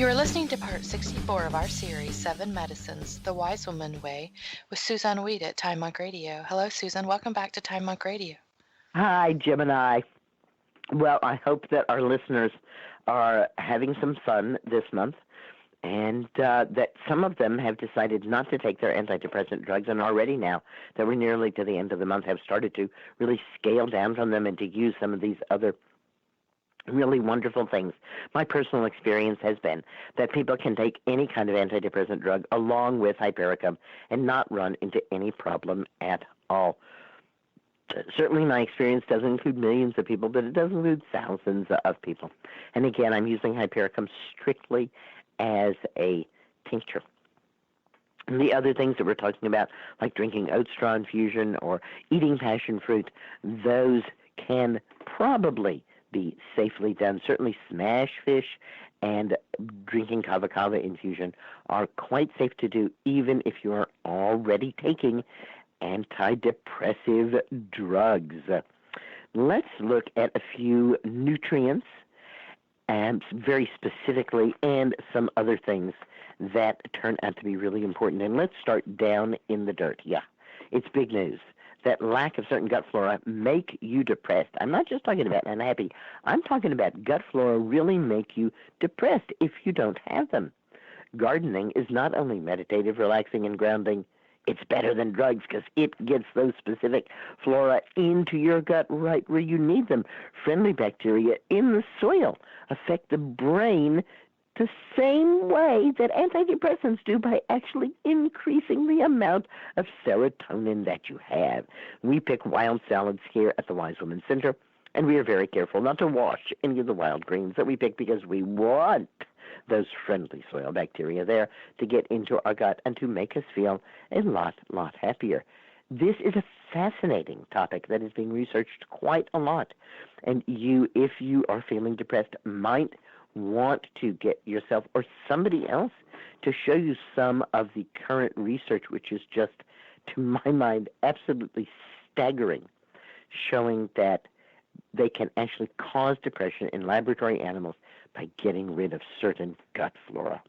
You are listening to part 64 of our series, 7 Medicines, The Wise Woman Way, with Susan Weed at Time Monk Radio. Hello, Susan. Welcome back to Time Monk Radio. Hi, Gemini. Well, I hope that our listeners are having some fun this month and that some of them have decided not to take their antidepressant drugs and already now that we're nearly to the end of the month have started to really scale down from them and to use some of these other really wonderful things. My personal experience has been that people can take any kind of antidepressant drug along with hypericum and not run into any problem at all. Certainly my experience doesn't include millions of people, but it does include thousands of people. And again, I'm using hypericum strictly as a tincture. And the other things that we're talking about, like drinking oat straw infusion or eating passion fruit, those can probably be safely done. Certainly smash fish and drinking kava kava infusion are quite safe to do even if you are already taking antidepressive drugs. Let's look at a few nutrients, and very specifically, and some other things that turn out to be really important. And let's start down in the dirt. Yeah, it's big news that lack of certain gut flora make you depressed. I'm not just talking about unhappy. I'm talking about gut flora really make you depressed if you don't have them. Gardening is not only meditative, relaxing, and grounding. It's better than drugs because it gets those specific flora into your gut right where you need them. Friendly bacteria in the soil affect the brain the same way that antidepressants do by actually increasing the amount of serotonin that you have. We pick wild salads here at the Wise Woman Center, and we are very careful not to wash any of the wild greens that we pick because we want those friendly soil bacteria there to get into our gut and to make us feel a lot happier. This is a fascinating topic that is being researched quite a lot, and you, if you are feeling depressed, might want to get yourself or somebody else to show you some of the current research, which is just, to my mind, absolutely staggering, showing that they can actually cause depression in laboratory animals by getting rid of certain gut flora.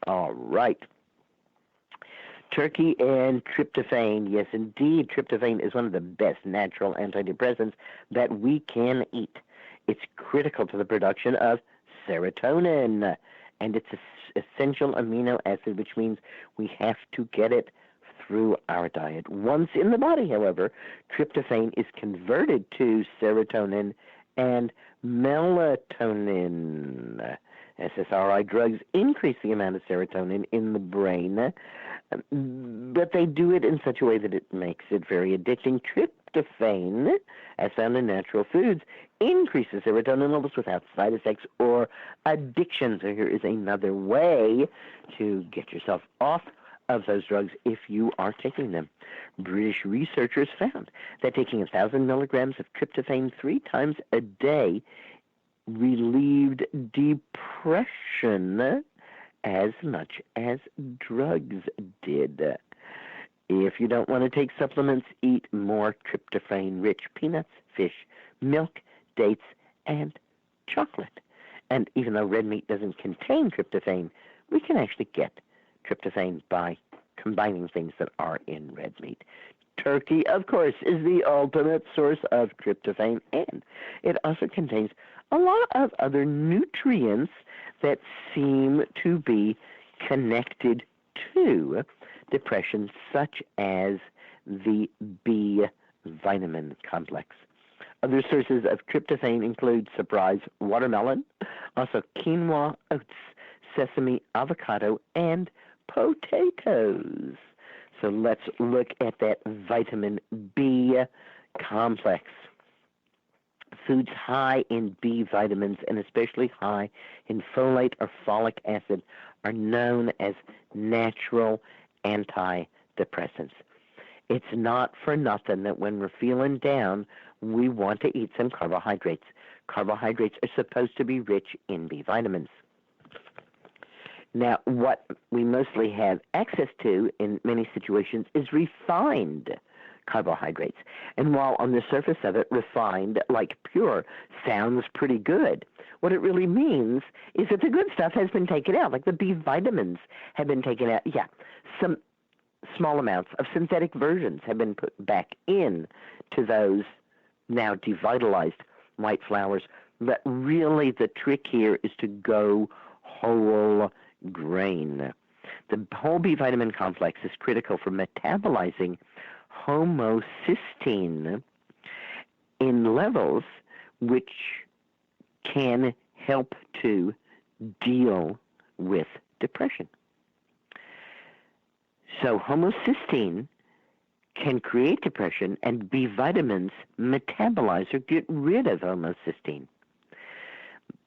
All right. Turkey and tryptophan. Yes, indeed, tryptophan is one of the best natural antidepressants that we can eat. It's critical to the production of serotonin, and it's an essential amino acid, which means we have to get it through our diet. Once in the body, however, tryptophan is converted to serotonin and melatonin. SSRI drugs increase the amount of serotonin in the brain, but they do it in such a way that it makes it very addicting. Tryptophan, as found in natural foods, increases serotonin levels without side effects or addiction. So here is another way to get yourself off of those drugs if you are taking them. British researchers found that taking 1,000 milligrams of tryptophan 3 times a day relieved depression as much as drugs did. If you don't want to take supplements, eat more tryptophan-rich peanuts, fish, milk, dates, and chocolate. And even though red meat doesn't contain tryptophan, we can actually get tryptophan by combining things that are in red meat. Turkey, of course, is the ultimate source of tryptophan, and it also contains a lot of other nutrients that seem to be connected to depression, such as the B vitamin complex. Other sources of tryptophan include, surprise, watermelon, also quinoa, oats, sesame, avocado, and potatoes. So let's look at that vitamin B complex. Foods high in B vitamins, and especially high in folate or folic acid, are known as natural antidepressants. It's not for nothing that when we're feeling down, we want to eat some carbohydrates. Carbohydrates are supposed to be rich in B vitamins. Now, what we mostly have access to in many situations is refined carbohydrates. And while on the surface of it, refined, like pure, sounds pretty good, what it really means is that the good stuff has been taken out, like the B vitamins have been taken out. Yeah, some small amounts of synthetic versions have been put back in to those now devitalized white flours. But really the trick here is to go whole grain. The whole B vitamin complex is critical for metabolizing homocysteine in levels which can help to deal with depression. So homocysteine can create depression, and B vitamins metabolize or get rid of homocysteine.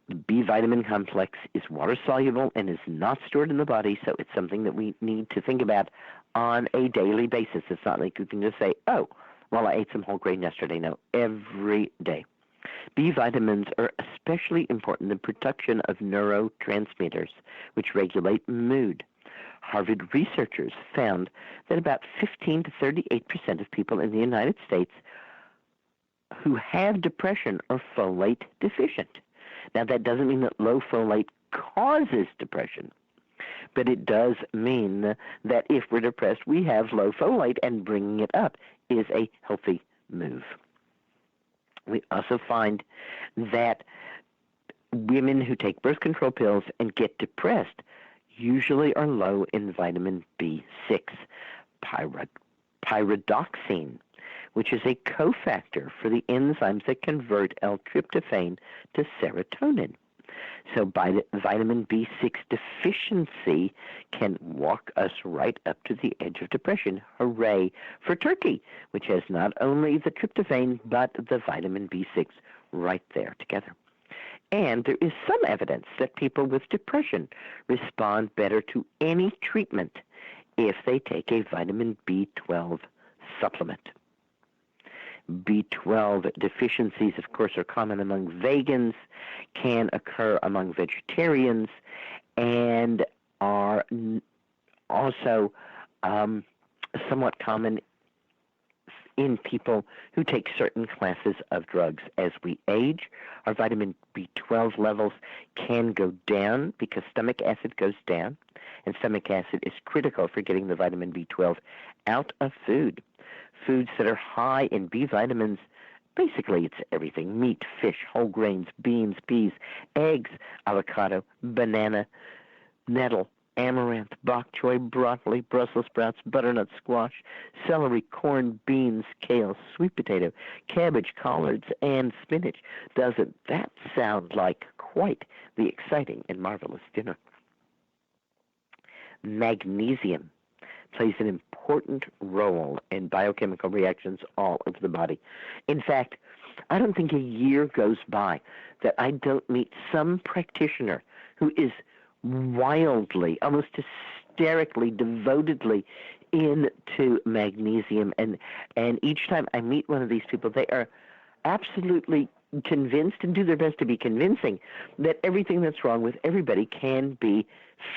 The B vitamin complex is water-soluble and is not stored in the body, so it's something that we need to think about on a daily basis. It's not like you can just say, oh, well, I ate some whole grain yesterday. No, every day. B vitamins are especially important in the production of neurotransmitters, which regulate mood. Harvard researchers found that about 15 to 38% of people in the United States who have depression are folate deficient. Now, that doesn't mean that low folate causes depression, but it does mean that if we're depressed, we have low folate, and bringing it up is a healthy move. We also find that women who take birth control pills and get depressed usually are low in vitamin B6, pyridoxine, which is a cofactor for the enzymes that convert L-tryptophan to serotonin. So vitamin B6 deficiency can walk us right up to the edge of depression. Hooray for turkey, which has not only the tryptophan but the vitamin B6 right there together. And there is some evidence that people with depression respond better to any treatment if they take a vitamin B12 supplement. B12 deficiencies, of course, are common among vegans, can occur among vegetarians, and are also somewhat common in people who take certain classes of drugs. As we age, our vitamin B12 levels can go down because stomach acid goes down, and stomach acid is critical for getting the vitamin B12 out of food. Foods that are high in B vitamins, basically it's everything: meat, fish, whole grains, beans, peas, eggs, avocado, banana, nettle, amaranth, bok choy, broccoli, Brussels sprouts, butternut squash, celery, corn, beans, kale, sweet potato, cabbage, collards, and spinach. Doesn't that sound like quite the exciting and marvelous dinner? Magnesium plays an important role in biochemical reactions all over the body. In fact, I don't think a year goes by that I don't meet some practitioner who is wildly, almost hysterically, devotedly into magnesium. And each time I meet one of these people, they are absolutely convinced and do their best to be convincing that everything that's wrong with everybody can be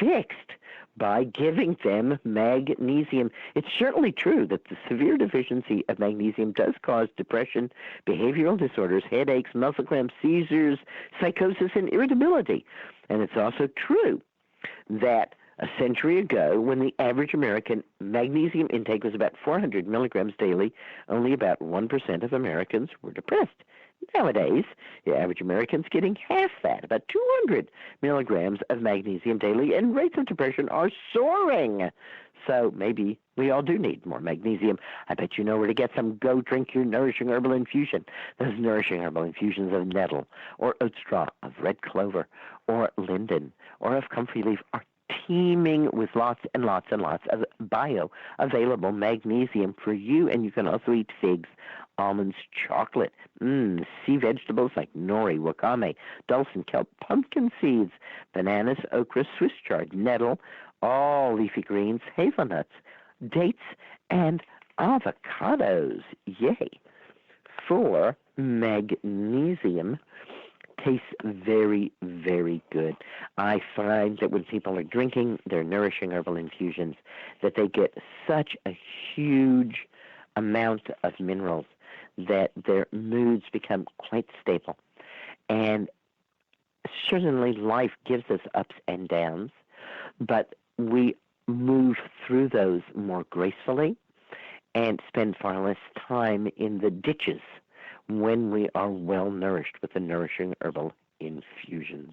fixed by giving them magnesium. It's certainly true that the severe deficiency of magnesium does cause depression, behavioral disorders, headaches, muscle cramps, seizures, psychosis, and irritability. And it's also true that a century ago, when the average American magnesium intake was about 400 milligrams daily, only about 1% of Americans were depressed. Nowadays, the average American's getting half that, about 200 milligrams of magnesium daily, and rates of depression are soaring. So maybe we all do need more magnesium. I bet you know where to get some. Go drink your nourishing herbal infusion. Those nourishing herbal infusions of nettle, or oat straw, of red clover, or linden, or of comfrey leaf are teeming with lots and lots and lots of bioavailable magnesium for you. And you can also eat figs, almonds, chocolate, sea vegetables like nori, wakame, dulse, kelp, pumpkin seeds, bananas, okra, Swiss chard, nettle, all leafy greens, hazelnuts, dates, and avocados. Yay! For magnesium tastes very, very good. I find that when people are drinking their nourishing herbal infusions, that they get such a huge amount of minerals that their moods become quite stable. And certainly life gives us ups and downs, but we move through those more gracefully and spend far less time in the ditches when we are well nourished with the nourishing herbal infusions.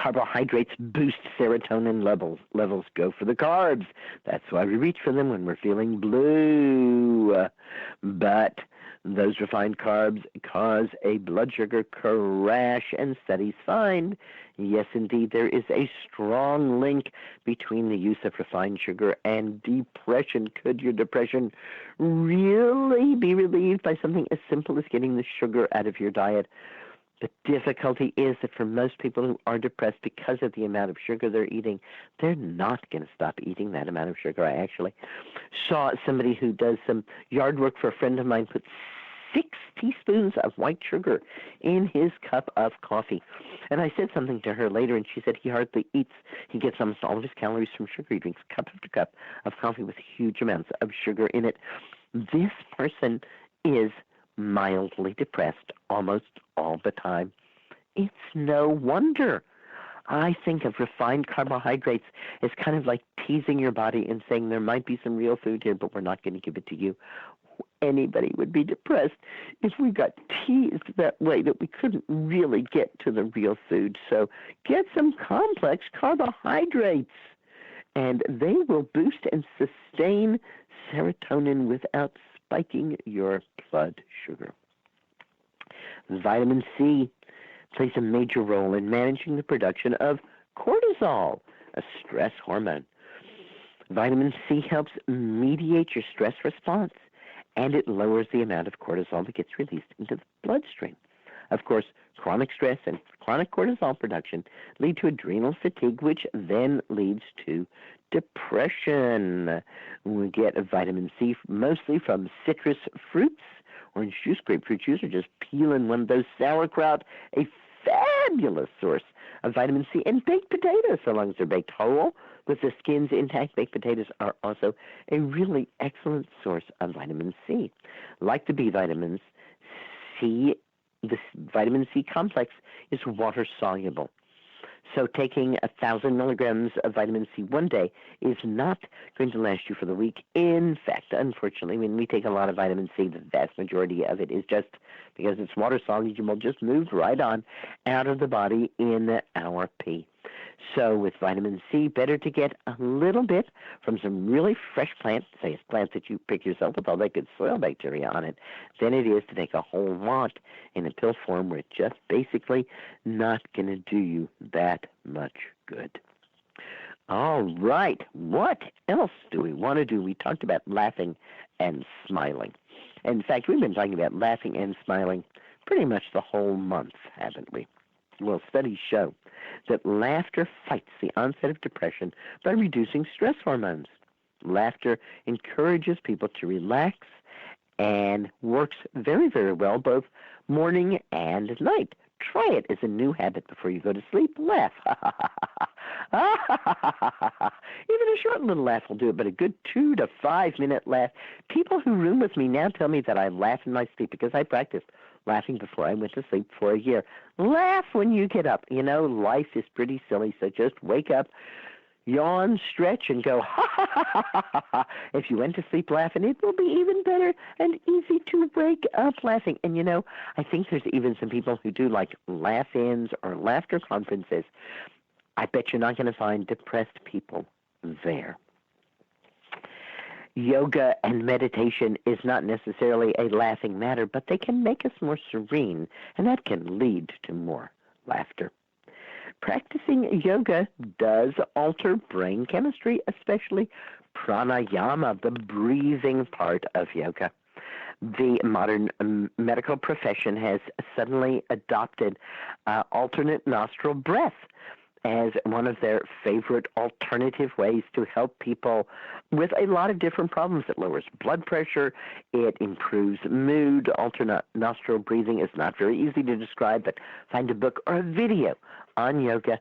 Carbohydrates boost serotonin levels. Go for the carbs. That's why we reach for them when we're feeling blue. But those refined carbs cause a blood sugar crash, and studies find, yes, indeed, there is a strong link between the use of refined sugar and depression. Could your depression really be relieved by something as simple as getting the sugar out of your diet? The difficulty is that for most people who are depressed because of the amount of sugar they're eating, they're not going to stop eating that amount of sugar. I actually saw somebody who does some yard work for a friend of mine put 6 teaspoons of white sugar in his cup of coffee. And I said something to her later, and she said he hardly eats. He gets almost all of his calories from sugar. He drinks cup after cup of coffee with huge amounts of sugar in it. This person is mildly depressed almost all the time. It's no wonder. I think of refined carbohydrates as kind of like teasing your body and saying there might be some real food here, but we're not going to give it to you. Anybody would be depressed if we got teased that way, that we couldn't really get to the real food. So get some complex carbohydrates, and they will boost and sustain serotonin without spiking your blood sugar. Vitamin C plays a major role in managing the production of cortisol, a stress hormone. Vitamin C helps mediate your stress response, and it lowers the amount of cortisol that gets released into the bloodstream. Of course, chronic stress and chronic cortisol production lead to adrenal fatigue, which then leads to depression. We get vitamin C mostly from citrus fruits, orange juice, grapefruit juice, or just peeling one of those sauerkraut, a fabulous source of vitamin C, and baked potatoes, so long as they're baked whole with the skins intact. Baked potatoes are also a really excellent source of vitamin C. Like the B vitamins, the vitamin C complex is water soluble. So taking 1,000 milligrams of vitamin C one day is not going to last you for the week. In fact, unfortunately, when we take a lot of vitamin C, the vast majority of it is just, because it's water soluble, just moved right on out of the body in our pee. So with vitamin C, better to get a little bit from some really fresh plants, say a plant that you pick yourself with all that good soil bacteria on it, than it is to take a whole lot in a pill form where it's just basically not going to do you that much good. All right, what else do we want to do? We talked about laughing and smiling. In fact, we've been talking about laughing and smiling pretty much the whole month, haven't we? Well, studies show that laughter fights the onset of depression by reducing stress hormones. Laughter encourages people to relax and works very, very well both morning and night. Try it as a new habit before you go to sleep. Laugh. Even a short little laugh will do it, but a good 2 to 5 minute laugh. People who room with me now tell me that I laugh in my sleep because I practiced laughing before I went to sleep for a year. Laugh when you get up. You know, life is pretty silly, so just wake up, yawn, stretch, and go, ha, ha, ha, ha, ha, ha. If you went to sleep laughing, it will be even better and easy to wake up laughing. And, you know, I think there's even some people who do like laugh-ins or laughter conferences. I bet you're not going to find depressed people there. Yoga and meditation is not necessarily a laughing matter, but they can make us more serene, and that can lead to more laughter. Practicing yoga does alter brain chemistry, especially pranayama, the breathing part of yoga. The modern medical profession has suddenly adopted alternate nostril breath as one of their favorite alternative ways to help people with a lot of different problems. It lowers blood pressure, it improves mood. Alternate nostril breathing is not very easy to describe, but find a book or a video on yoga,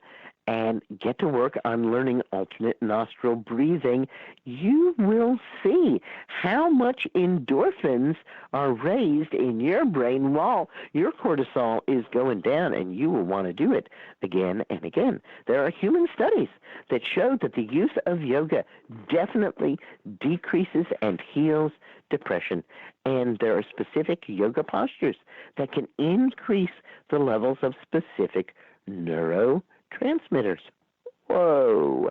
and get to work on learning alternate nostril breathing, you will see how much endorphins are raised in your brain while your cortisol is going down, and you will want to do it again and again. There are human studies that show that the use of yoga definitely decreases and heals depression, and there are specific yoga postures that can increase the levels of specific neurotransmitters. Whoa!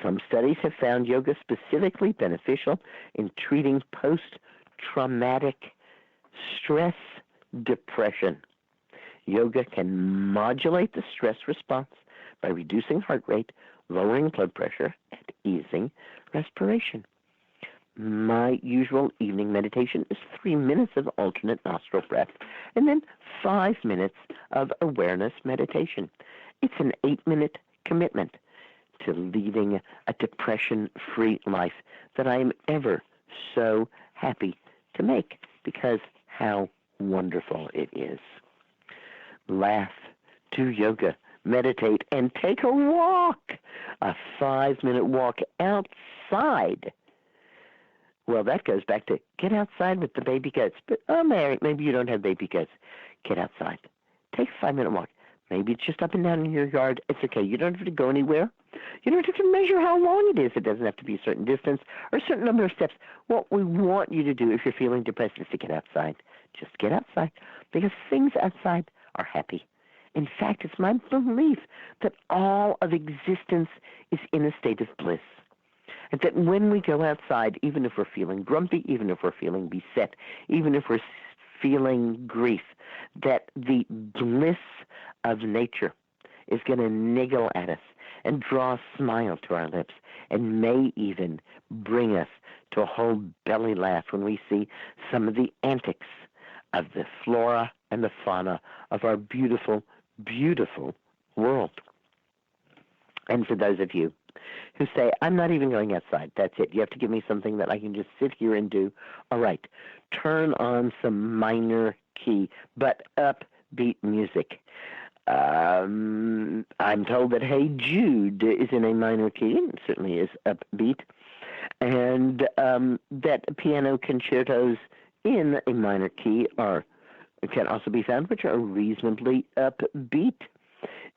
Some studies have found yoga specifically beneficial in treating post-traumatic stress depression. Yoga can modulate the stress response by reducing heart rate, lowering blood pressure, and easing respiration. My usual evening meditation is 3 minutes of alternate nostril breath and then 5 minutes of awareness meditation. It's an 8-minute commitment to leading a depression-free life that I am ever so happy to make, because how wonderful it is. Laugh, do yoga, meditate, and take a walk, a 5-minute walk outside. Well, that goes back to get outside with the baby goats. But, Mary, maybe you don't have baby goats. Get outside. Take a 5-minute walk. Maybe it's just up and down in your yard. It's okay. You don't have to go anywhere. You don't have to measure how long it is. It doesn't have to be a certain distance or a certain number of steps. What we want you to do if you're feeling depressed is to get outside. Just get outside, because things outside are happy. In fact, it's my belief that all of existence is in a state of bliss. And that when we go outside, even if we're feeling grumpy, even if we're feeling beset, even if we're feeling grief, that the bliss of nature is going to niggle at us and draw a smile to our lips, and may even bring us to a whole belly laugh when we see some of the antics of the flora and the fauna of our beautiful, beautiful world. And for those of you who say, I'm not even going outside, that's it, you have to give me something that I can just sit here and do, all right, turn on some minor key but upbeat music. I'm told that Hey Jude is in a minor key, and certainly is upbeat, and that piano concertos in a minor key can also be found, which are reasonably upbeat.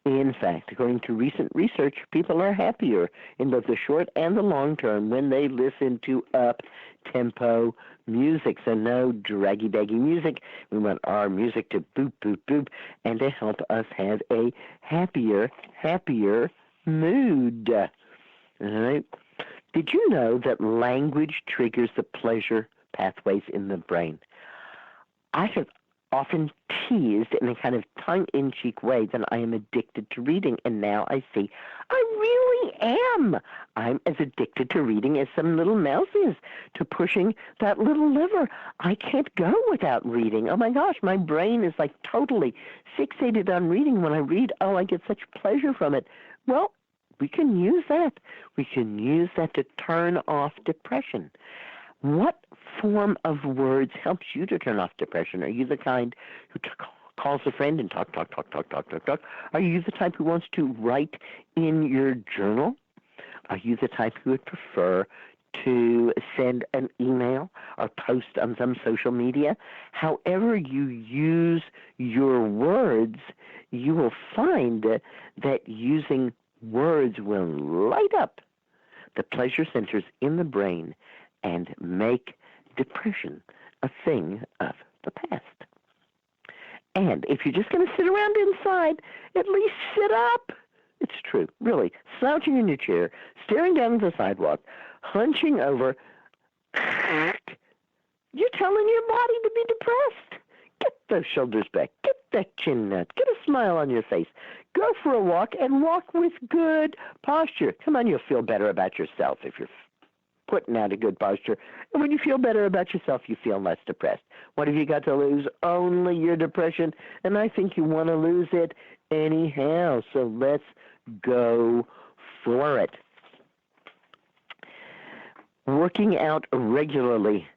In fact, according to recent research, people are happier in both the short and the long term when they listen to up-tempo music. So no draggy-baggy music. We want our music to boop, boop, boop, and to help us have a happier mood. All right? Did you know that language triggers the pleasure pathways in the brain? I have often teased in a kind of tongue-in-cheek way that I am addicted to reading, and now I see I really am. I'm as addicted to reading as some little mouse is to pushing that little lever. I can't go without reading. Oh my gosh, my brain is like totally fixated on reading. When I read, I get such pleasure from it. Well, we can use that. We can use that to turn off depression. What form of words helps you to turn off depression? Are you the kind who calls a friend and talk? Are you the type who wants to write in your journal? Are you the type who would prefer to send an email or post on some social media? However you use your words, you will find that using words will light up the pleasure centers in the brain and make depression a thing of the past. And if you're just going to sit around inside, at least sit up. It's true, really. Slouching in your chair, staring down at the sidewalk, hunching over, you're telling your body to be depressed. Get those shoulders back. Get that chin nut. Get a smile on your face. Go for a walk, and walk with good posture. Come on, you'll feel better about yourself if you're putting out a good posture. And when you feel better about yourself, you feel less depressed. What have you got to lose? Only your depression. And I think you want to lose it anyhow. So let's go for it. Working out regularly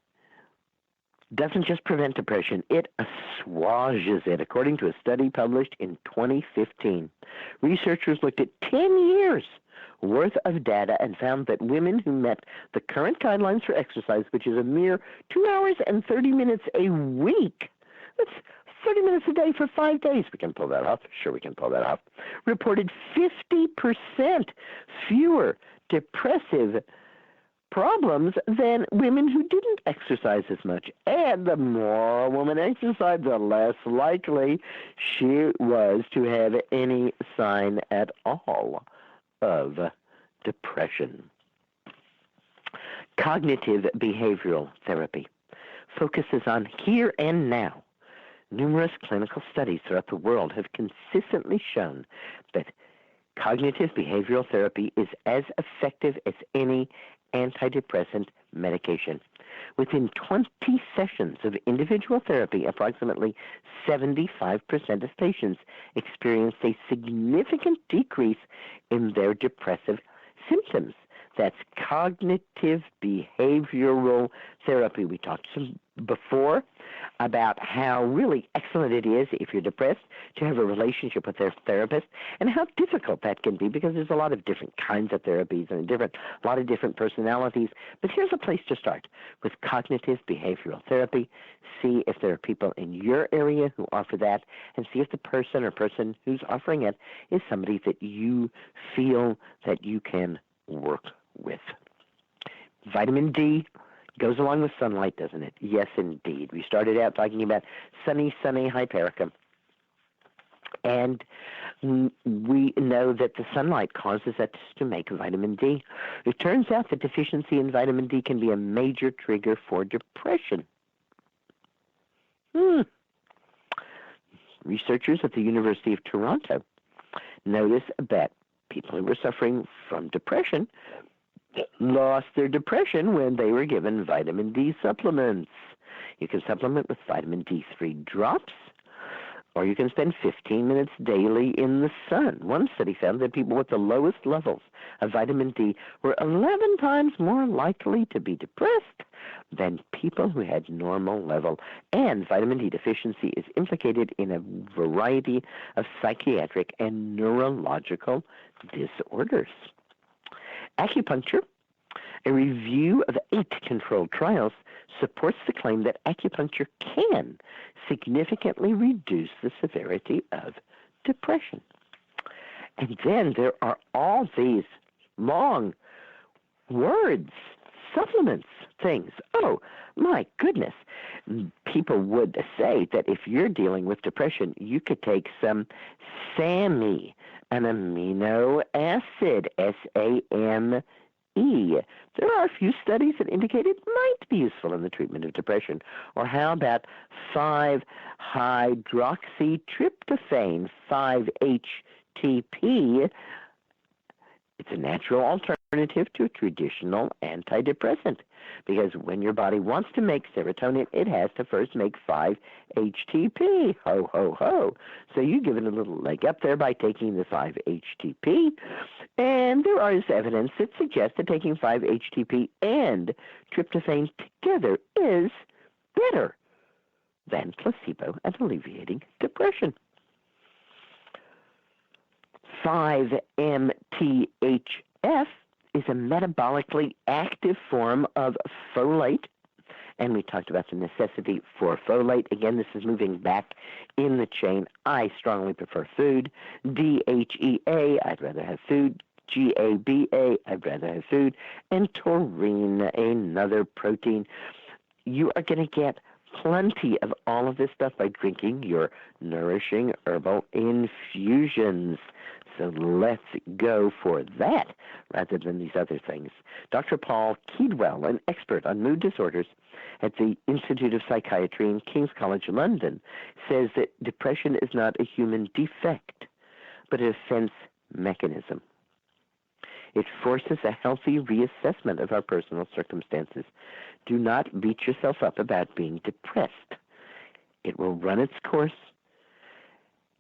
doesn't just prevent depression, it assuages it. According to a study published in 2015, researchers looked at 10 years worth of data and found that women who met the current guidelines for exercise, which is a mere 2 hours and 30 minutes a week, that's 30 minutes a day for 5 days. We can pull that off. Sure, we can pull that off. Reported 50% fewer depressive problems than women who didn't exercise as much. And the more a woman exercised, the less likely she was to have any sign at all of depression. Cognitive behavioral therapy focuses on here and now. Numerous clinical studies throughout the world have consistently shown that cognitive behavioral therapy is as effective as any antidepressant medication. Within 20 sessions of individual therapy, approximately 75% of patients experienced a significant decrease in their depressive symptoms. That's cognitive behavioral therapy. We talked before about how really excellent it is if you're depressed to have a relationship with their therapist, and how difficult that can be because there's a lot of different kinds of therapies and a lot of different personalities. But here's a place to start with cognitive behavioral therapy. See if there are people in your area who offer that, and see if the person who's offering it is somebody that you feel that you can work with. Vitamin D goes along with sunlight, doesn't it? Yes, indeed. We started out talking about sunny hypericum. And we know that the sunlight causes us to make vitamin D. It turns out that deficiency in vitamin D can be a major trigger for depression. Researchers at the University of Toronto noticed that people who were suffering from depression lost their depression when they were given vitamin D supplements. You can supplement with vitamin D3 drops, or you can spend 15 minutes daily in the sun. One study found that people with the lowest levels of vitamin D were 11 times more likely to be depressed than people who had normal level. And vitamin D deficiency is implicated in a variety of psychiatric and neurological disorders. Acupuncture, a review of 8 controlled trials, supports the claim that acupuncture can significantly reduce the severity of depression. And then there are all these long words, supplements, things. Oh, my goodness. People would say that if you're dealing with depression, you could take some SAMe, an amino acid, SAMe. There are a few studies that indicate it might be useful in the treatment of depression. Or how about 5-hydroxytryptophan, 5-HTP? It's a natural alternative to a traditional antidepressant, because when your body wants to make serotonin, it has to first make 5-HTP. Ho, ho, ho. So you give it a little leg up there by taking the 5-HTP, and there is evidence that suggests that taking 5-HTP and tryptophan together is better than placebo at alleviating depression. 5-MTHF is a metabolically active form of folate, and we talked about the necessity for folate. Again, this is moving back in the chain. I strongly prefer food. DHEA, I'd rather have food. GABA, I'd rather have food. And taurine, another protein. You are going to get plenty of all of this stuff by drinking your nourishing herbal infusions. So let's go for that rather than these other things. Dr. Paul Keedwell, an expert on mood disorders at the Institute of Psychiatry in King's College London, says that depression is not a human defect, but a defense mechanism. It forces a healthy reassessment of our personal circumstances. Do not beat yourself up about being depressed. It will run its course,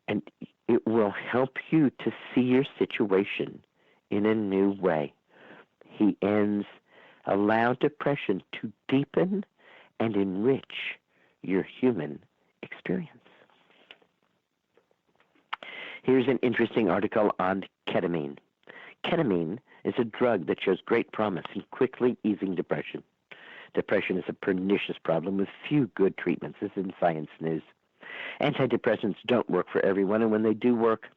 and it will help you to see your situation in a new way. He ends, allow depression to deepen and enrich your human experience. Here's an interesting article on ketamine. Ketamine is a drug that shows great promise in quickly easing depression. Depression is a pernicious problem with few good treatments. This is in Science News. Antidepressants don't work for everyone, and when they do work,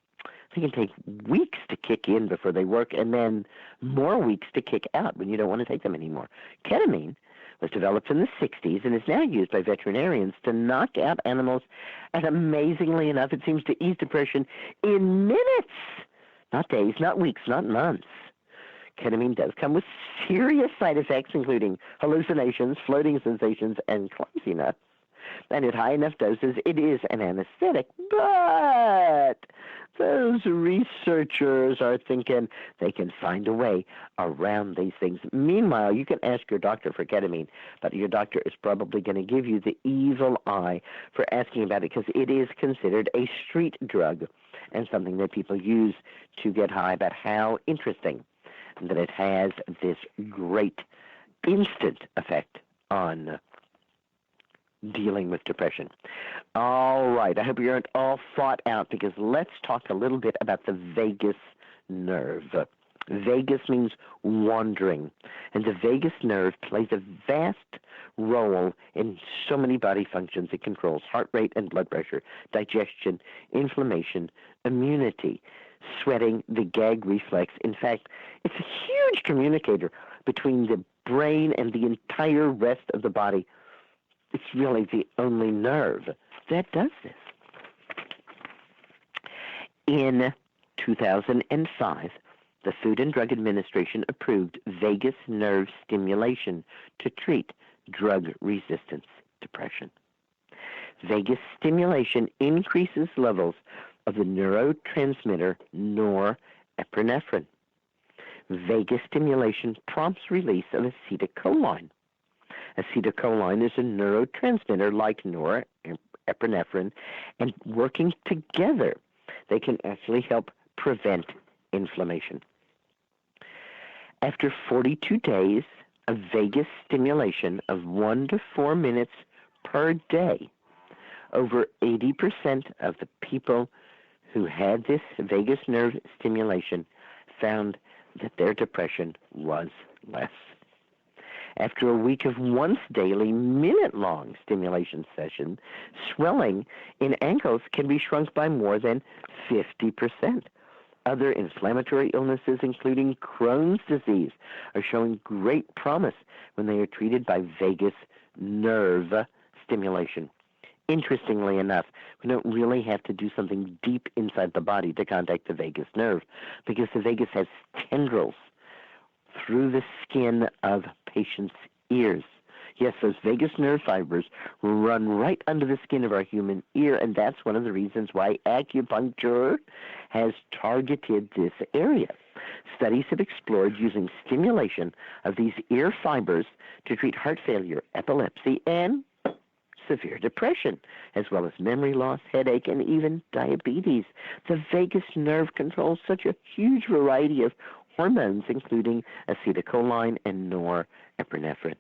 they can take weeks to kick in before they work, and then more weeks to kick out when you don't want to take them anymore. Ketamine was developed in the 60s and is now used by veterinarians to knock out animals, and amazingly enough, it seems to ease depression in minutes. Not days, not weeks, not months. Ketamine does come with serious side effects, including hallucinations, floating sensations, and clumsiness. And at high enough doses, it is an anesthetic. But those researchers are thinking they can find a way around these things. Meanwhile, you can ask your doctor for ketamine, but your doctor is probably going to give you the evil eye for asking about it, because it is considered a street drug and something that people use to get high. But how interesting that it has this great instant effect on dealing with depression. All right, I hope you aren't all fought out, because let's talk a little bit about the vagus nerve. Vagus means wandering, and the vagus nerve plays a vast role in so many body functions. It controls heart rate and blood pressure, digestion, inflammation, immunity, sweating, the gag reflex. In fact, it's a huge communicator between the brain and the entire rest of the body. It's really the only nerve that does this. In 2005, the Food and Drug Administration approved vagus nerve stimulation to treat drug-resistant depression. Vagus stimulation increases levels of the neurotransmitter norepinephrine. Vagus stimulation prompts release of acetylcholine. Acetylcholine is a neurotransmitter like norepinephrine, and working together, they can actually help prevent inflammation. After 42 days of vagus stimulation of 1 to 4 minutes per day, over 80% of the people who had this vagus nerve stimulation found that their depression was less. After a week of once daily, minute-long stimulation session, swelling in ankles can be shrunk by more than 50%. Other inflammatory illnesses, including Crohn's disease, are showing great promise when they are treated by vagus nerve stimulation. Interestingly enough, we don't really have to do something deep inside the body to contact the vagus nerve, because the vagus has tendrils through the skin of patients' ears. Yes, those vagus nerve fibers run right under the skin of our human ear, and that's one of the reasons why acupuncture has targeted this area. Studies have explored using stimulation of these ear fibers to treat heart failure, epilepsy, and severe depression, as well as memory loss, headache, and even diabetes. The vagus nerve controls such a huge variety of hormones, including acetylcholine and norepinephrine.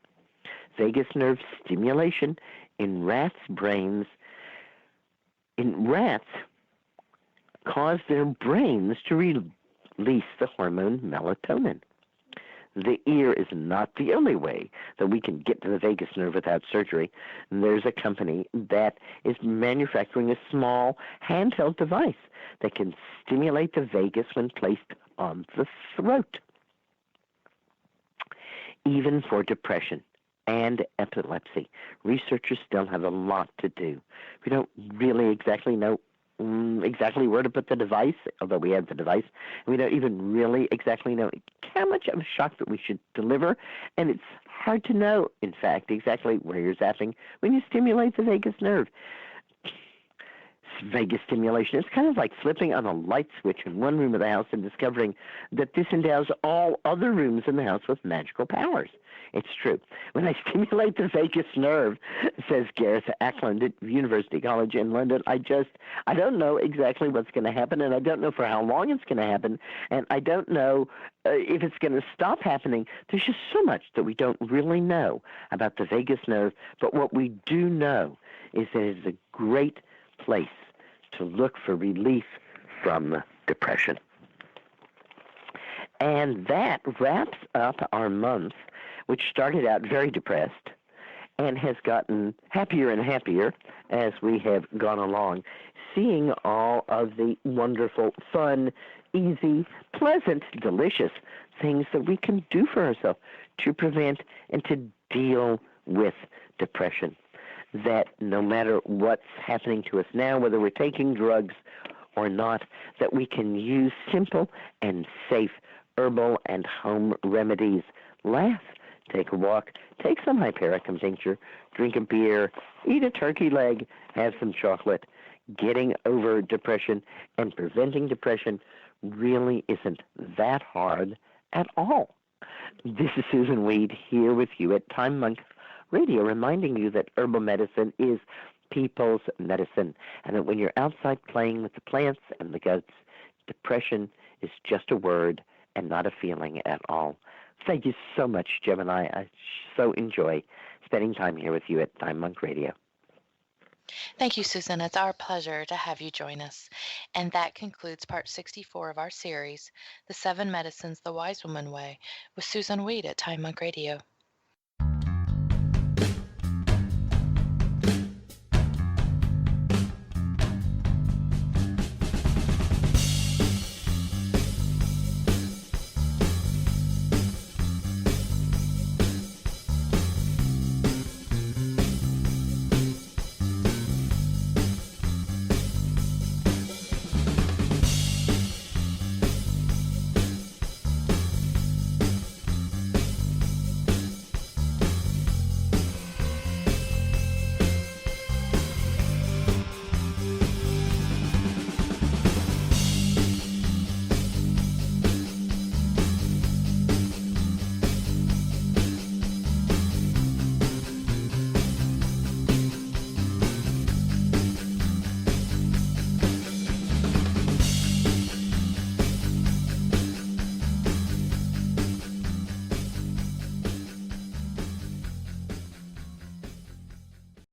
Vagus nerve stimulation in rats' brains, caused their brains to release the hormone melatonin. The ear is not the only way that we can get to the vagus nerve without surgery. There's a company that is manufacturing a small handheld device that can stimulate the vagus when placed on the throat. Even for depression and epilepsy, researchers still have a lot to do. We don't really exactly know exactly where to put the device, although we have the device. We don't even really exactly know how much of a shock that we should deliver, and it's hard to know, in fact, exactly where you're zapping when you stimulate the vagus nerve. vagus stimulation. It's kind of like flipping on a light switch in one room of the house and discovering that this endows all other rooms in the house with magical powers. It's true. When I stimulate the vagus nerve, says Gareth Ackland at University College in London, I don't know exactly what's going to happen, and I don't know for how long it's going to happen, and I don't know if it's going to stop happening. There's just so much that we don't really know about the vagus nerve, but what we do know is that it is a great place to look for relief from depression. And that wraps up our month, which started out very depressed and has gotten happier and happier as we have gone along, seeing all of the wonderful, fun, easy, pleasant, delicious things that we can do for ourselves to prevent and to deal with depression. That no matter what's happening to us now, whether we're taking drugs or not, that we can use simple and safe herbal and home remedies. Laugh, take a walk, take some hypericum tincture, drink a beer, eat a turkey leg, have some chocolate. Getting over depression and preventing depression really isn't that hard at all. This is Susan Weed here with you at Time Monk Radio, reminding you that herbal medicine is people's medicine, and that when you're outside playing with the plants and the goats, depression is just a word and not a feeling at all. Thank you so much, Gemini. I so enjoy spending time here with you at Time Monk Radio. Thank you, Susan. It's our pleasure to have you join us. And that concludes part 64 of our series, The 7 Medicines the Wise Woman Way, with Susan Weed at Time Monk Radio.